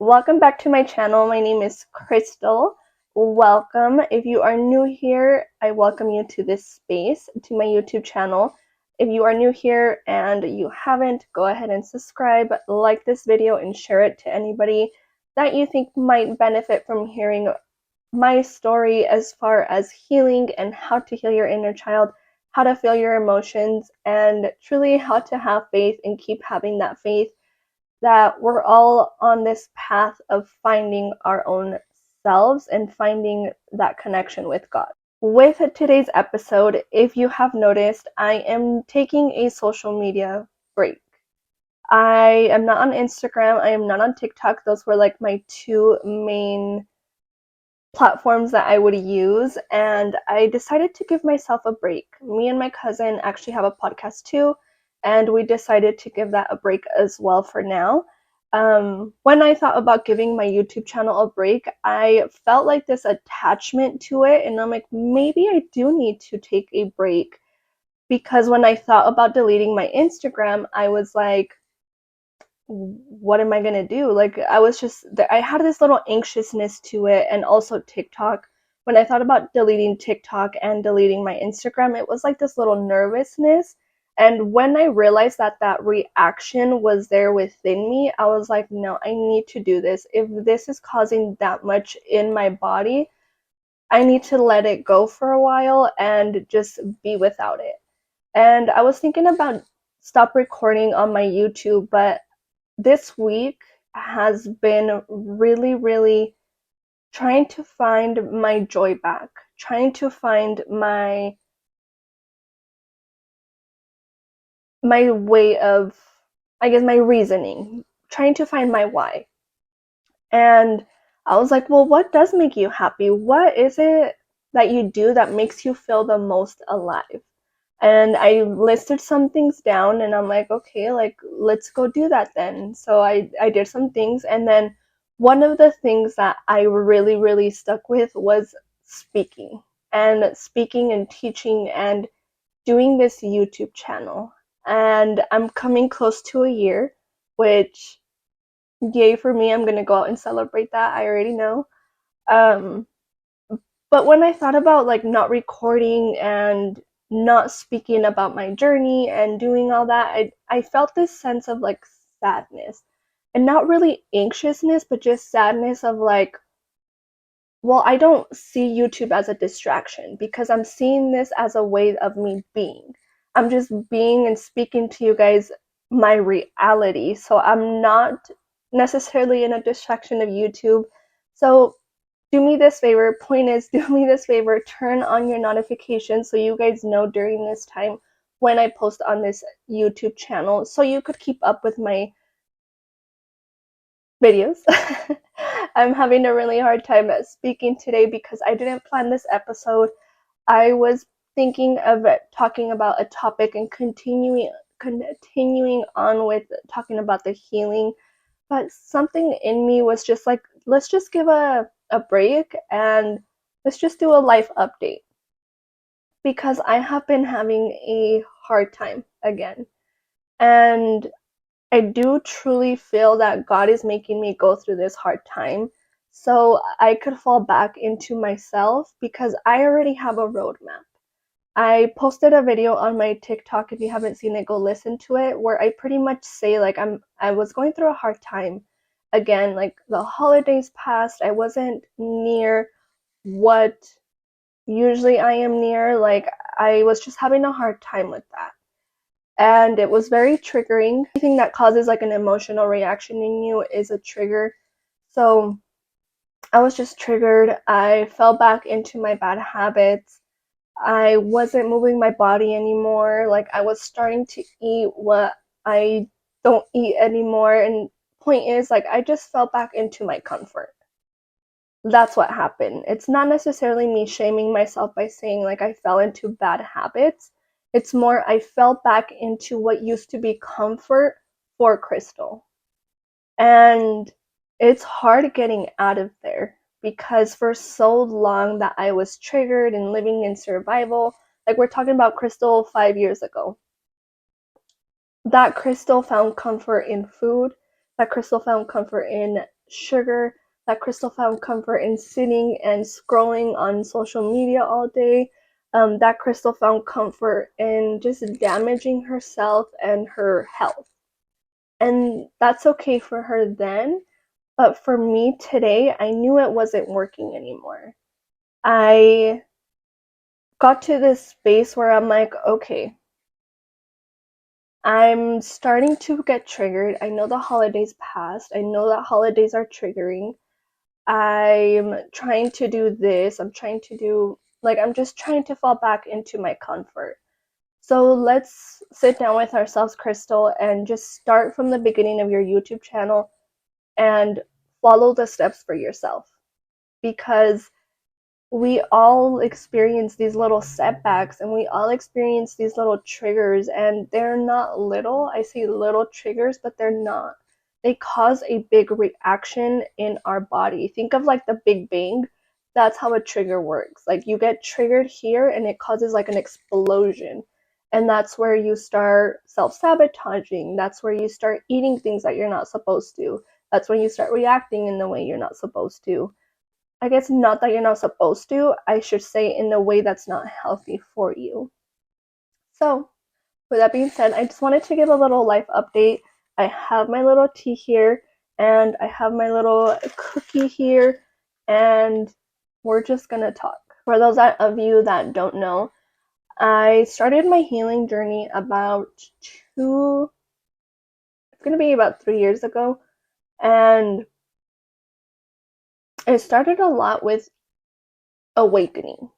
Welcome back to my channel. My name is Crystal. Welcome. If you are new here, I welcome you to this space, to my YouTube channel. If you are new here and you haven't, go ahead and subscribe, like this video, and share it to anybody that you think might benefit from hearing my story as far as healing and how to heal your inner child, how to feel your emotions, and truly how to have faith and keep having that faith that we're all on this path of finding our own selves and finding that connection with God. With today's episode, if you have noticed, I am taking a social media break. I am not on Instagram, I am not on TikTok. Those were like my two main platforms that I would use, and I decided to give myself a break. Me and my cousin actually have a podcast too, and we decided to give that a break as well for now. When I thought about giving my YouTube channel a break, I felt like this attachment to it, and I'm like, maybe I do need to take a break, because when I thought about deleting my Instagram, I was like, what am I gonna do? Like, I had this little anxiousness to it, and also TikTok. When I thought about deleting TikTok and deleting my Instagram, it was like this little nervousness. And when I realized that that reaction was there within me, I was like, no, I need to do this. If this is causing that much in my body, I need to let it go for a while and just be without it. And I was thinking about stop recording on my YouTube, but this week has been really trying to find my joy back, trying to find my way of, I guess, my reasoning, trying to find my why. And I was like, well, what does make you happy? What is it that you do that makes you feel the most alive? And I listed some things down, and I'm like, okay, like, let's go do that then. So I did some things, and then one of the things that I really stuck with was speaking and teaching and doing this YouTube channel. And I'm coming close to a year, which, yay for me. I'm gonna go out and celebrate that. I already know. Um, but when I thought about like not recording and not speaking about my journey and doing all that, I felt this sense of like sadness, and not really anxiousness, but just sadness of like, well, I don't see YouTube as a distraction, because I'm seeing this as a way of me being. I'm just being and speaking to you guys my reality. So I'm not necessarily in a distraction of YouTube. So do me this favor. Point is, do me this favor. Turn on your notifications so you guys know during this time when I post on this YouTube channel, so you could keep up with my videos. I'm having a really hard time speaking today because I didn't plan this episode. I was thinking of talking about a topic and continuing on with talking about the healing, but something in me was just like, let's just give a break and let's just do a life update, because I have been having a hard time again. And I do truly feel that God is making me go through this hard time so I could fall back into myself, because I already have a roadmap. I posted a video on my TikTok. If you haven't seen it, go listen to it, where I pretty much say like I was going through a hard time again. Like, the holidays passed, I wasn't near what usually I am near. Like, I was just having a hard time with that. And it was very triggering. Anything that causes like an emotional reaction in you is a trigger. So I was just triggered. I fell back into my bad habits. I wasn't moving my body anymore. Like, I was starting to eat what I don't eat anymore. And point is, like, I just fell back into my comfort. That's what happened. It's not necessarily me shaming myself by saying like I fell into bad habits. It's more I fell back into what used to be comfort for Crystal. And it's hard getting out of there, because for so long that I was triggered and living in survival. Like, we're talking about Crystal 5 years ago. That Crystal found comfort in food. That Crystal found comfort in sugar, that Crystal found comfort in sitting and scrolling on social media all day, that Crystal found comfort in just damaging herself and her health. And that's okay for her then, but for me today, I knew it wasn't working anymore. I got to this space where I'm like, okay, I'm starting to get triggered. I know the holidays passed. I know that holidays are triggering. I'm trying to do this. I'm just trying to fall back into my comfort. So let's sit down with ourselves, Crystal, and just start from the beginning of your YouTube channel and follow the steps for yourself. Because we all experience these little setbacks and we all experience these little triggers, and they're not little. I say little triggers, but they're not. They cause a big reaction in our body. Think of like the Big Bang. That's how a trigger works. Like you get triggered here and it causes like an explosion. And that's where you start self-sabotaging. That's where you start eating things that you're not supposed to. That's when you start reacting in the way you're not supposed to. I guess not that you're not supposed to, I should say in a way that's not healthy for you. So, with that being said, I just wanted to give a little life update. I have my little tea here, and I have my little cookie here, and we're just gonna talk. For those of you that don't know, I started my healing journey about it's gonna be about 3 years ago, and it started a lot with awakening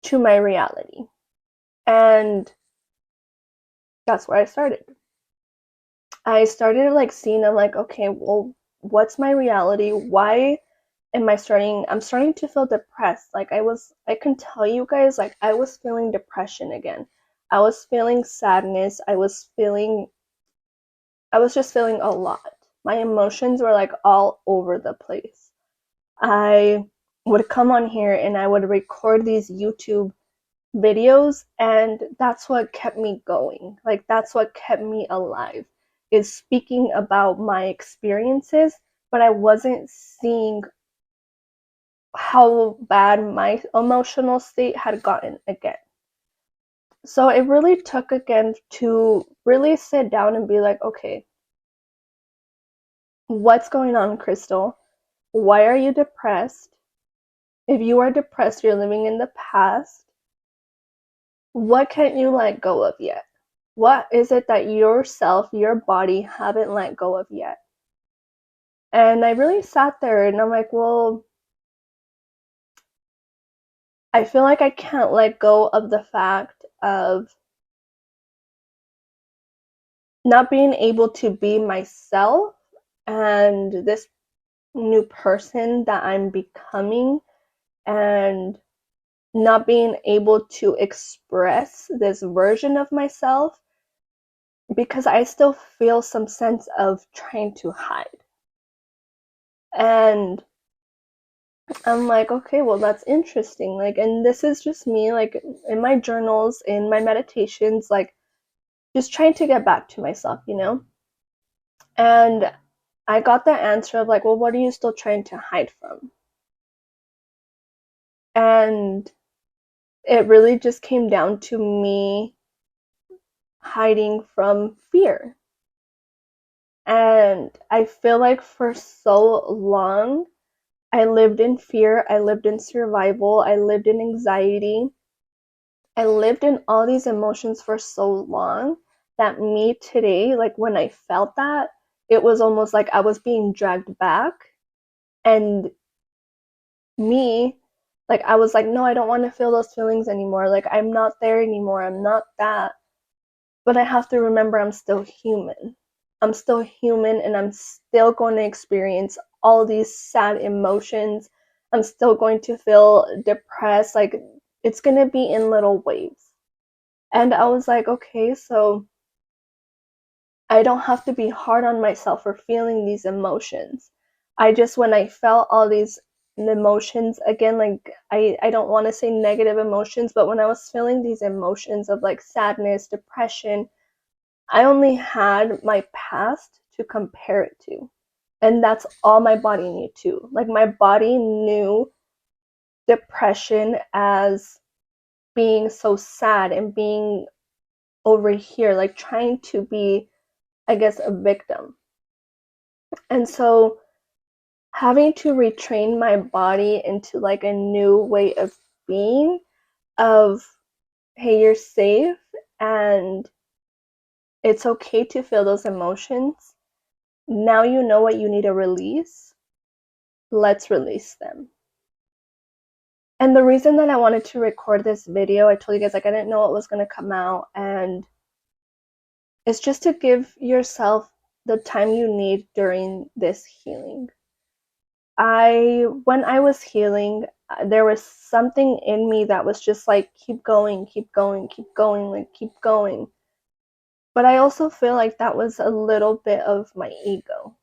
to my reality. And that's where I started. I started like seeing, I'm like, okay, well, what's my reality? Why I'm starting to feel depressed. Like I can tell you guys, like I was feeling depression again. I was feeling sadness. I was just feeling a lot. My emotions were like all over the place. I would come on here and I would record these YouTube videos, and that's what kept me going. Like that's what kept me alive, is speaking about my experiences, but I wasn't seeing how bad my emotional state had gotten again. So it really took again to really sit down and be like, okay, what's going on, Crystal? Why are you depressed? If you are depressed, you're living in the past. What can't you let go of yet? What is it that yourself, your body haven't let go of yet? And I really sat there and I'm like, well, I feel like I can't let go of the fact of not being able to be myself and this new person that I'm becoming, and not being able to express this version of myself because I still feel some sense of trying to hide. And I'm like, okay, well, that's interesting. Like, and this is just me, like, in my journals, in my meditations, like, just trying to get back to myself, you know? And I got the answer of, like, well, what are you still trying to hide from? And it really just came down to me hiding from fear. And I feel like for so long, I lived in fear, I lived in survival, I lived in anxiety. I lived in all these emotions for so long that me today, like when I felt that, it was almost like I was being dragged back. And me, like I was like, no, I don't want to feel those feelings anymore. Like I'm not there anymore. I'm not that. But I have to remember I'm still human. I'm still human and I'm still going to experience all these sad emotions. I'm still going to feel depressed. Like it's going to be in little waves. And I was like, okay, so I don't have to be hard on myself for feeling these emotions. I just, when I felt all these emotions, again, like, I don't want to say negative emotions, but when I was feeling these emotions of like sadness, depression, I only had my past to compare it to. And that's all my body knew too. Like my body knew depression as being so sad and being over here, like trying to be, I guess, a victim. And so having to retrain my body into like a new way of being, of hey, you're safe and it's okay to feel those emotions. Now you know what you need to release. Let's release them. And the reason that I wanted to record this video, I told you guys like I didn't know what was going to come out, and it's just to give yourself the time you need during this healing. When I was healing, there was something in me that was just like, keep going, keep going, keep going, like keep going. But I also feel like that was a little bit of my ego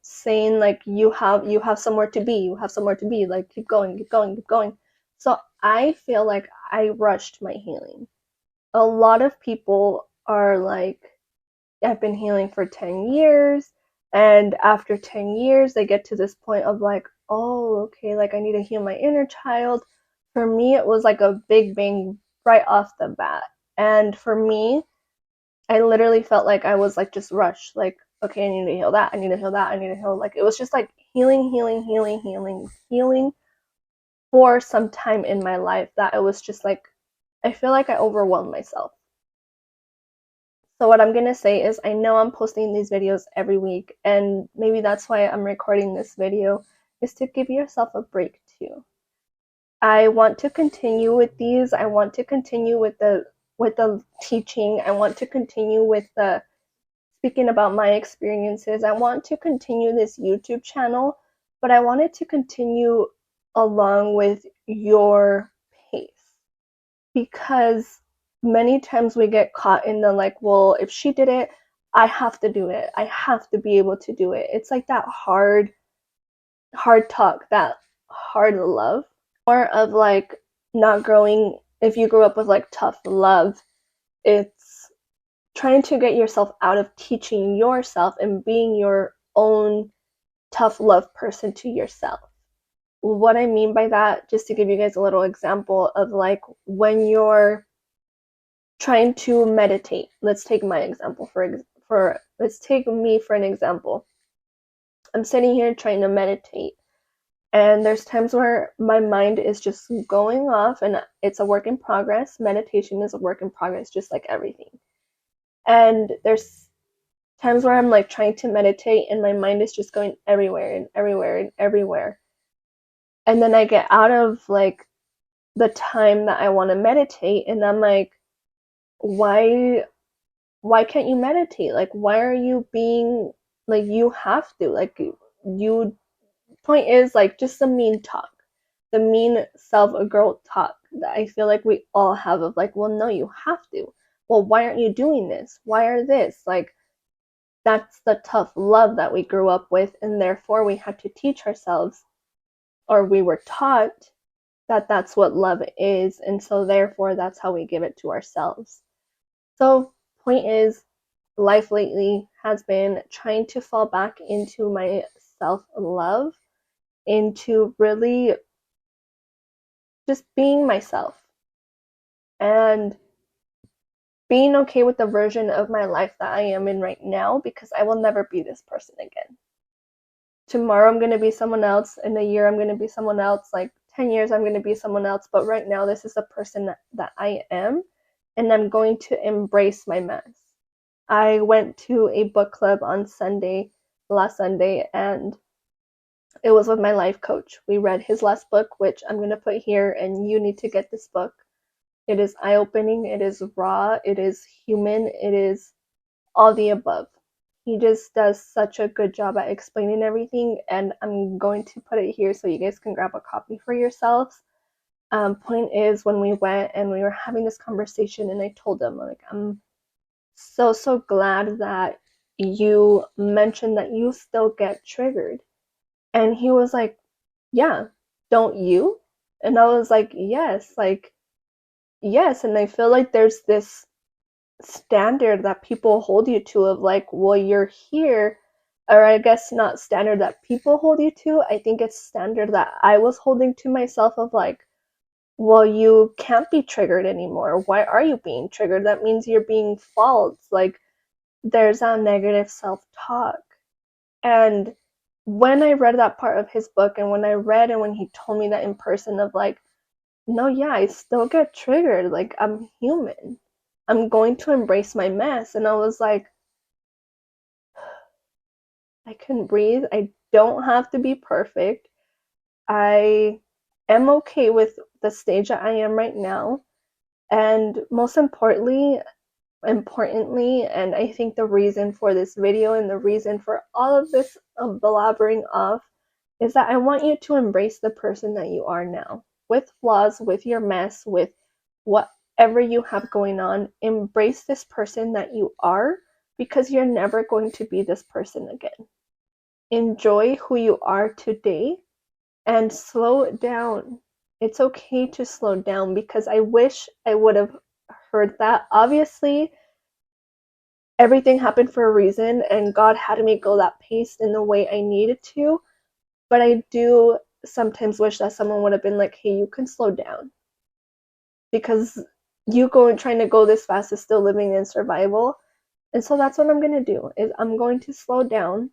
saying like, you have somewhere to be, you have somewhere to be, like keep going, keep going, keep going. So I feel like I rushed my healing. A lot of people are like, I've been healing for 10 years, and after 10 years they get to this point of like, oh, okay, like I need to heal my inner child. For me it was like a big bang right off the bat. And for me, I literally felt like I was like just rushed, like, okay, I need to heal that, I need to heal that, I need to heal. Like it was just like healing, healing, healing, healing, healing for some time in my life that it was just like, I feel like I overwhelmed myself. So what I'm going to say is I know I'm posting these videos every week, and maybe that's why I'm recording this video, is to give yourself a break too. I want to continue with these. I want to continue with the teaching. I want to continue with the speaking about my experiences. I want to continue this YouTube channel, but I want it to continue along with your pace, because many times we get caught in the like, well, if she did it, I have to do it. I have to be able to do it. It's like that hard talk, that hard love. More of like not growing, if you grew up with like tough love, it's trying to get yourself out of teaching yourself and being your own tough love person to yourself. What I mean by that, just to give you guys a little example of like when you're trying to meditate. Let's take my example for let's take me for an example. I'm sitting here trying to meditate, and there's times where my mind is just going off, and it's a work in progress. Meditation is a work in progress, just like everything. And there's times where I'm like trying to meditate and my mind is just going everywhere and everywhere and everywhere. And then I get out of like the time that I want to meditate, and I'm like, why can't you meditate? Like, why are you being like, you have to, like, you, point is like just the mean talk, the mean self girl talk that I feel like we all have of like, well, no, you have to. Well, why aren't you doing this? Why are this? Like, that's the tough love that we grew up with, and therefore we had to teach ourselves, or we were taught that that's what love is, and so therefore that's how we give it to ourselves. So, point is, life lately has been trying to fall back into my self love, into really just being myself and being okay with the version of my life that I am in right now, because I will never be this person again. Tomorrow I'm going to be someone else, in a year I'm going to be someone else, like 10 years I'm going to be someone else, but right now this is the person that I am, and I'm going to embrace my mess. I went to a book club on last Sunday, and it was with my life coach. We read his last book, which I'm going to put here, and you need to get this book. It is eye-opening, it is raw, it is human, it is all the above. He just does such a good job at explaining everything, and I'm going to put it here so you guys can grab a copy for yourselves. Point is, when we went and we were having this conversation, and I told him, like, I'm so glad that you mentioned that you still get triggered. And he was like, yeah, don't you? And I was like, yes, like, yes. And I feel like there's this standard that people hold you to of like, well, you're here or I guess not standard that people hold you to. I think it's standard that I was holding to myself of like, well, you can't be triggered anymore. Why are you being triggered? That means you're being false. Like, there's that negative self-talk. And when I read that part of his book, and when I read and when he told me that in person of like, no, yeah, I still get triggered. Like, I'm human. I'm going to embrace my mess. And I was like, I can breathe. I don't have to be perfect. I am okay with the stage that I am right now. And most importantly, and I think the reason for this video and the reason for all of this blabbering off is that I want you to embrace the person that you are now, with flaws, with your mess, with whatever you have going on. Embrace this person that you are, because you're never going to be this person again. Enjoy who you are today and slow down. It's okay to slow down, because I wish I would have heard that. Obviously, everything happened for a reason, and God had me go that pace in the way I needed to. But I do sometimes wish that someone would have been like, hey, you can slow down. Because you going trying to go this fast is still living in survival. And so that's what I'm gonna do, is I'm going to slow down.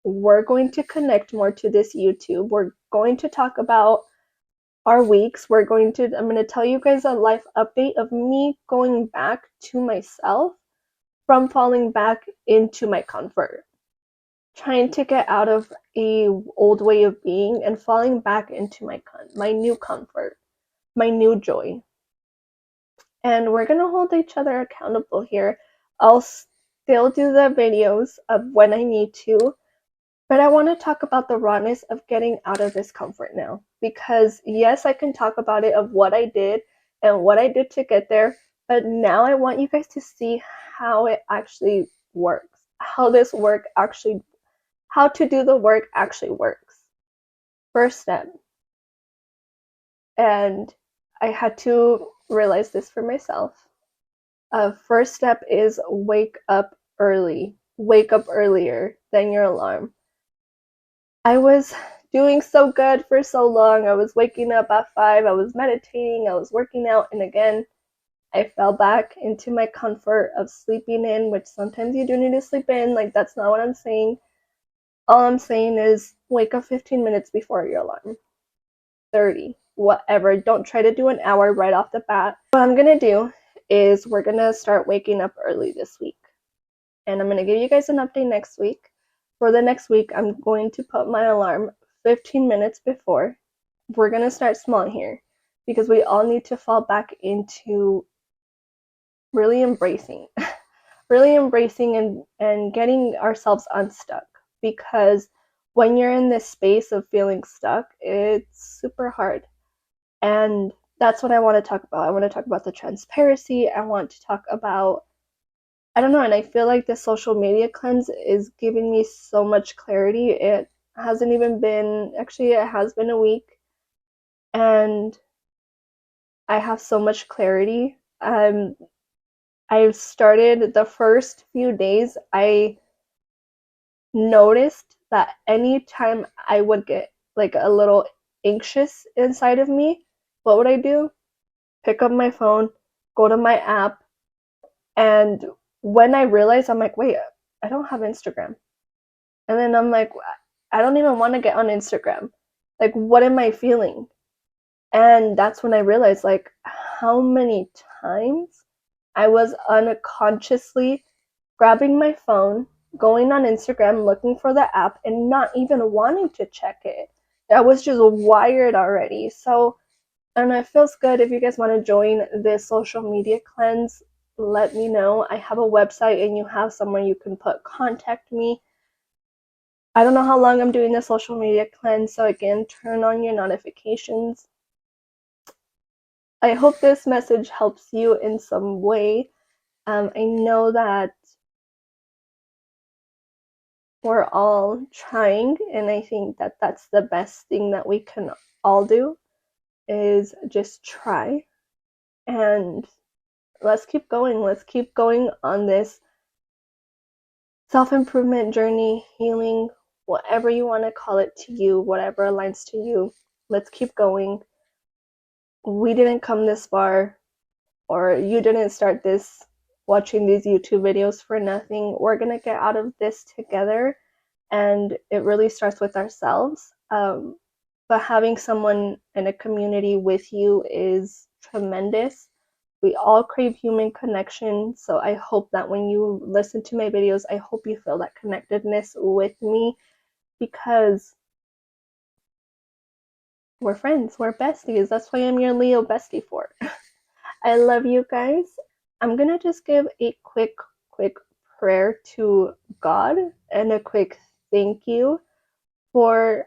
We're going to connect more to this YouTube. We're going to talk about our weeks. I'm gonna tell you guys a life update of me going back to myself from falling back into my comfort, trying to get out of a old way of being and falling back into my new comfort, my new joy. And we're gonna hold each other accountable here. I'll still do the videos of when I need to, but I want to talk about the rawness of getting out of this comfort now. Because yes, I can talk about it of what I did and what I did to get there, but now I want you guys to see how it actually works. How to do the work actually works. First step. And I had to realize this for myself. First step is wake up early. Wake up earlier than your alarm. I was doing so good for so long. I was waking up at 5, I was meditating, I was working out, and again, I fell back into my comfort of sleeping in, which sometimes you do need to sleep in. Like, that's not what I'm saying. All I'm saying is wake up 15 minutes before your alarm. 30, whatever. Don't try to do an hour right off the bat. What I'm gonna do is we're gonna start waking up early this week. And I'm gonna give you guys an update next week. For the next week, I'm going to put my alarm 15 minutes before. We're gonna start small here, because we all need to fall back into really embracing, really embracing and getting ourselves unstuck. Because when you're in this space of feeling stuck, it's super hard. And that's what I want to talk about. I want to talk about the transparency. I want to talk about, I don't know, and I feel like the social media cleanse is giving me so much clarity. It hasn't even been, actually, it has been a week, and I have so much clarity. I've started the first few days, I noticed that anytime I would get like a little anxious inside of me, what would I do? Pick up my phone, go to my app, and when I realized, I'm like, wait, I don't have Instagram. And then I'm like, I don't even want to get on Instagram. Like, what am I feeling? And that's when I realized, like, how many times I was unconsciously grabbing my phone, going on Instagram, looking for the app, and not even wanting to check it. I was just wired already. So, and it feels good. If you guys want to join this social media cleanse, let me know. I have a website, and you have somewhere you can put contact me. I don't know how long I'm doing the social media cleanse, so again, turn on your notifications. I hope this message helps you in some way. I know that we're all trying, and I think that that's the best thing that we can all do, is just try. And let's keep going. Let's keep going on this self-improvement journey, healing, whatever you want to call it to you, whatever aligns to you. Let's keep going. We didn't come this far, or you didn't start this watching these YouTube videos for nothing. We're going to get out of this together, and it really starts with ourselves. But having someone in a community with you is tremendous. We all crave human connection, so I hope that when you listen to my videos, I hope you feel that connectedness with me, because we're friends, we're besties. That's why I'm your Leo bestie for. I love you guys. I'm gonna just give a quick prayer to God and a quick thank you for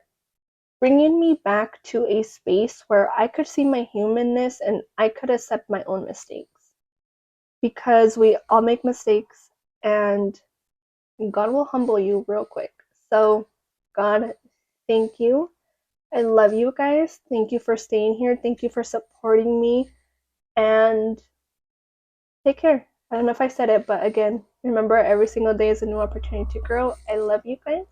bringing me back to a space where I could see my humanness and I could accept my own mistakes. Because we all make mistakes, and God will humble you real quick. So, God, thank you. I love you guys. Thank you for staying here. Thank you for supporting me. And take care. I don't know if I said it, but again, remember, every single day is a new opportunity to grow. I love you guys.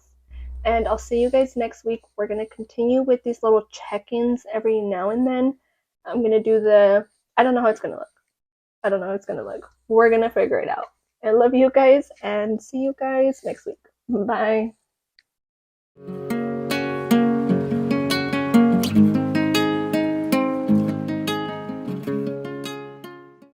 And I'll see you guys next week. We're going to continue with these little check-ins every now and then. I'm going to do I don't know how it's going to look. I don't know how it's going to look. We're going to figure it out. I love you guys, and see you guys next week. Bye.